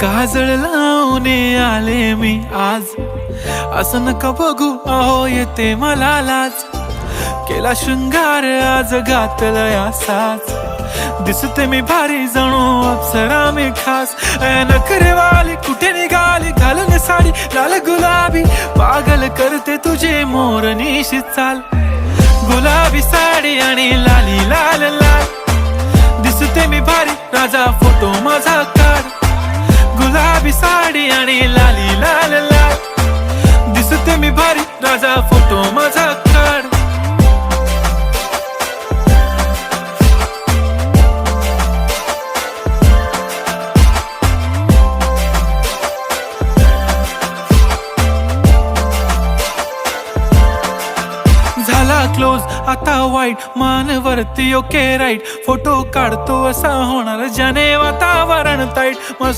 काजळ लावून आले मी आज, असं नका बघू अहो येते मला लाज. केला शृंगार आज घातला साज, दिसते मी भारी जणू अप्सरा मी खास. नखरेवाली कुठे निघाली घालून साडी लाल गुलाबी, पागल करते तुझे मोरनीशी चाल. गुलाबी साडी आणि लाली लाल लाल, दिसते मी भारी राजा फोटो माझा काढ. गुलाबी साडी आणि लाली लाल लाल, दिसते मी भारी राजा फोटो माझा काढ. झाला क्लोज आता वाईट, मान वरती ओके राईट. फोटो काढतो असा होणार ज्याने वातावरण ताईट.